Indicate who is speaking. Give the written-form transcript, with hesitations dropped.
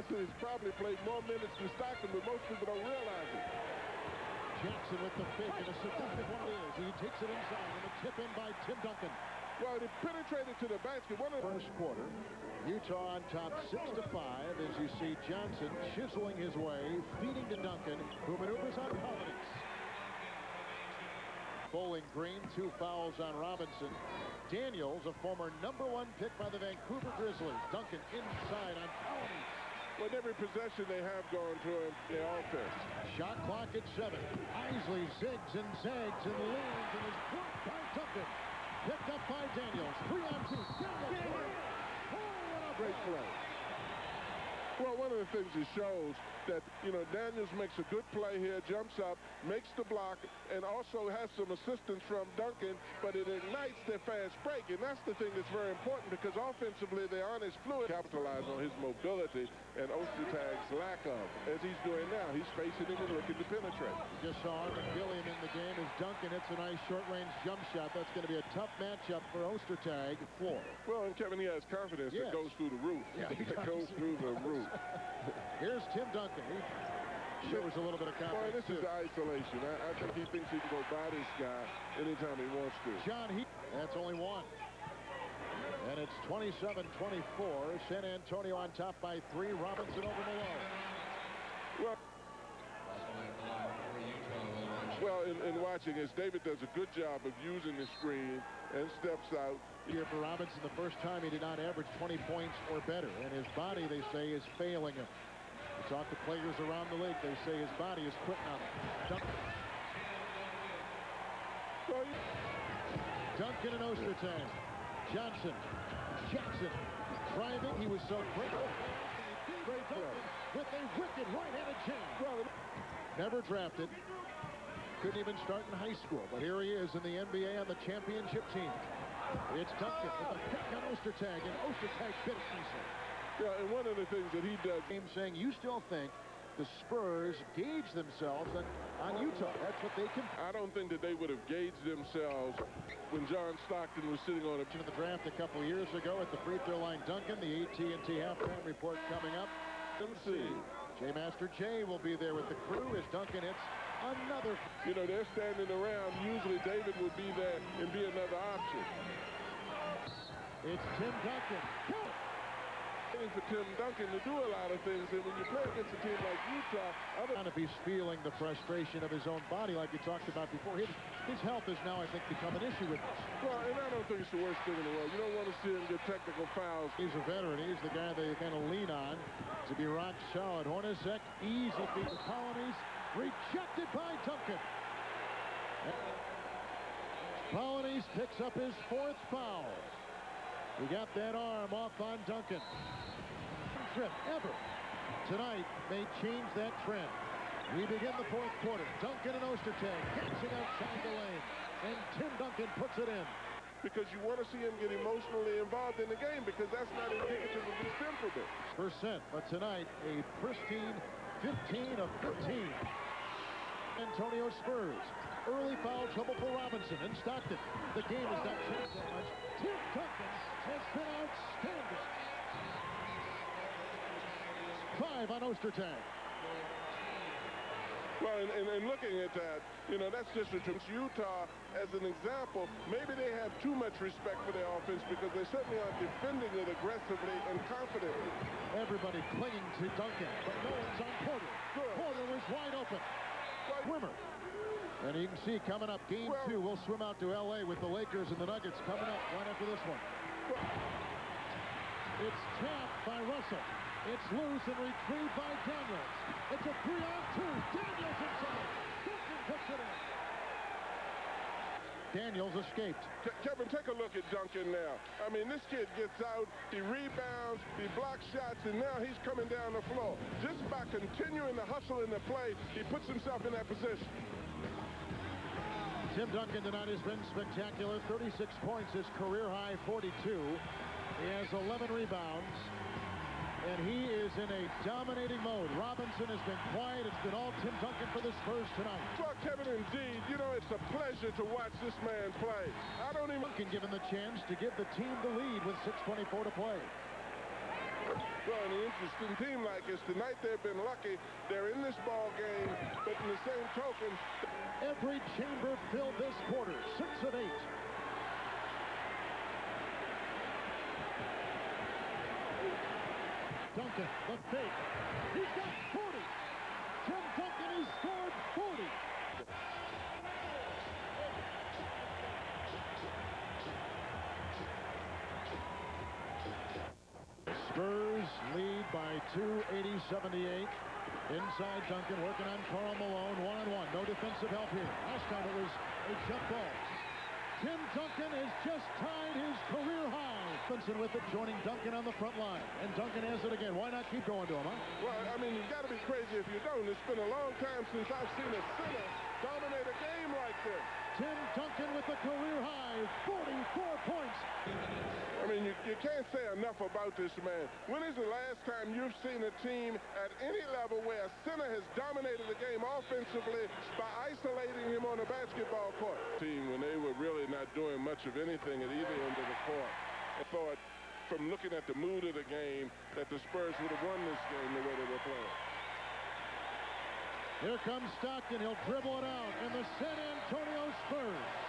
Speaker 1: He's probably played more minutes than Stockton, but most people don't realize it.
Speaker 2: Jackson with the fake, and a seductive one it is. He takes it inside, and a tip in by Tim Duncan.
Speaker 1: Well, it penetrated to the basket.
Speaker 2: First quarter, Utah on top 6-5 as you see Johnson chiseling his way, feeding to Duncan, who maneuvers on Providence. Bowling Green, 2 fouls on Robinson. Daniels, a former #1 pick by the Vancouver Grizzlies. Duncan inside on Colony.
Speaker 1: With every possession they have going to him, the offense.
Speaker 2: Shot clock at 7. Isley zigs and zags and leans and is blocked by Duncan. Picked up by Daniels. 3-on-2. Daniels. Oh, what a
Speaker 1: great play. Well, one of the things it shows that, you know, Daniels makes a good play here, jumps up, makes the block, and also has some assistance from Duncan, but it ignites their fast break, and that's the thing that's very important because offensively they aren't as fluid. Capitalize on his mobility and Ostertag's lack of, as he's doing now. He's facing him and looking to penetrate.
Speaker 2: You just saw Arvin Gilliam in the game as Duncan hits a nice short-range jump shot. That's going to be a tough matchup for Ostertag. Floor.
Speaker 1: Well, and Kevin, he has confidence that goes through the roof.
Speaker 2: Yeah,
Speaker 1: that goes through the roof.
Speaker 2: Here's Tim Duncan. He shows a little bit of confidence.
Speaker 1: Well, this is the isolation. I think he thinks he can go by this guy anytime he wants to.
Speaker 2: John Heat. That's only one. And it's 27-24. San Antonio on top by 3. Robinson over Malone.
Speaker 1: Well, in watching this, David does a good job of using the screen and steps out.
Speaker 2: Here for Robinson, the first time he did not average 20 points or better, and his body, they say, is failing him. We talk to players around the league, they say his body is quitting on him. Duncan and Ostertag. Johnson. Jackson. Driving. He was so quick. Great play. With a wicked right-handed jam. Never drafted. Couldn't even start in high school, but here he is in the NBA on the championship team. It's Duncan with a pick on Ostertag, and Ostertag bit it nicely.
Speaker 1: Yeah, and one of the things that he does...
Speaker 2: Saying you still think the Spurs gauge themselves on Utah. That's what they can...
Speaker 1: I don't think that they would have gauged themselves when John Stockton was sitting on
Speaker 2: in the draft a couple years ago at the free throw line. Duncan, the AT&T halftime report coming up.
Speaker 1: Let's see.
Speaker 2: J Master J will be there with the crew as Duncan hits another.
Speaker 1: You know, they're standing around. Usually David would be there and be another option.
Speaker 2: It's Tim Duncan.
Speaker 1: For Tim Duncan to do a lot of things, and when you play against a team like Utah,
Speaker 2: kind of he's feeling the frustration of his own body, like you talked about before. His health has now, I think, become an issue with this.
Speaker 1: Well, and I don't think it's the worst thing in the world. You don't want to see him get technical fouls.
Speaker 2: He's a veteran. He's the guy they kind of lean on to be rock solid. Hornacek, easy feed to Colonies, rejected by Duncan. Colonies picks up his 4th foul. He got that arm off on Duncan. Trip ever tonight may change that trend. We begin the 4th quarter. Duncan and Ostertag catching outside the lane, and Tim Duncan puts it in.
Speaker 1: Because you want to see him get emotionally involved in the game, because that's not indicative of his temperament.
Speaker 2: But tonight a pristine 15 of 15. Antonio Spurs. Early foul trouble for Robinson and Stockton. The game has not changed that much. Tim Duncan has been outstanding. 5 on Ostertag.
Speaker 1: Well, and looking at that, you know, that's just a Utah as an example. Maybe they have too much respect for their offense because they certainly aren't defending it aggressively and confidently.
Speaker 2: Everybody clinging to Duncan, but no one's on Porter. Good. Porter was wide open. Swimmer. And you can see coming up, game 2, we'll swim out to L.A. with the Lakers and the Nuggets coming up right after this one. It's tapped by Russell. It's loose and retrieved by Daniels. It's a 3-on-2. Daniels inside. Duncan puts it in. Daniels escaped.
Speaker 1: Kevin, take a look at Duncan now. I mean, this kid gets out, he rebounds, he blocks shots, and now he's coming down the floor. Just by continuing the hustle in the play, he puts himself in that position.
Speaker 2: Tim Duncan tonight has been spectacular. 36 points, his career high 42. He has 11 rebounds, and he is in a dominating mode. Robinson has been quiet. It's been all Tim Duncan for the Spurs tonight.
Speaker 1: Well, Kevin, indeed, you know, it's a pleasure to watch this man play. I don't even...
Speaker 2: Duncan given the chance to give the team the lead with 6:24 to play.
Speaker 1: Well, an interesting team like this. Tonight they've been lucky. They're in this ball game, but in the same token,
Speaker 2: every chamber filled this quarter, 6 of 8. Duncan, the fake. He's got 40. Tim Duncan has scored 40. Spurs lead by 2, 80-78. Inside Duncan, working on Karl Malone, one-on-one. No defensive help here. Last time it was a jump ball. Tim Duncan has just tied his career high. Benson with it, joining Duncan on the front line. And Duncan has it again. Why not keep going to him, huh?
Speaker 1: Well, I mean, you've got to be crazy if you don't. It's been a long time since I've seen a center dominate a game like this.
Speaker 2: Tim Duncan with a career high, 44 points.
Speaker 1: I mean, you can't say enough about this man. When is the last time you've seen a team at any level where a center has dominated the game offensively by isolating him on a basketball court? Team when they were really not doing much of anything at either end of the court. I thought, from looking at the mood of the game, that the Spurs would have won this game the way they were playing.
Speaker 2: Here comes Stockton. He'll dribble it out, and the San Antonio Spurs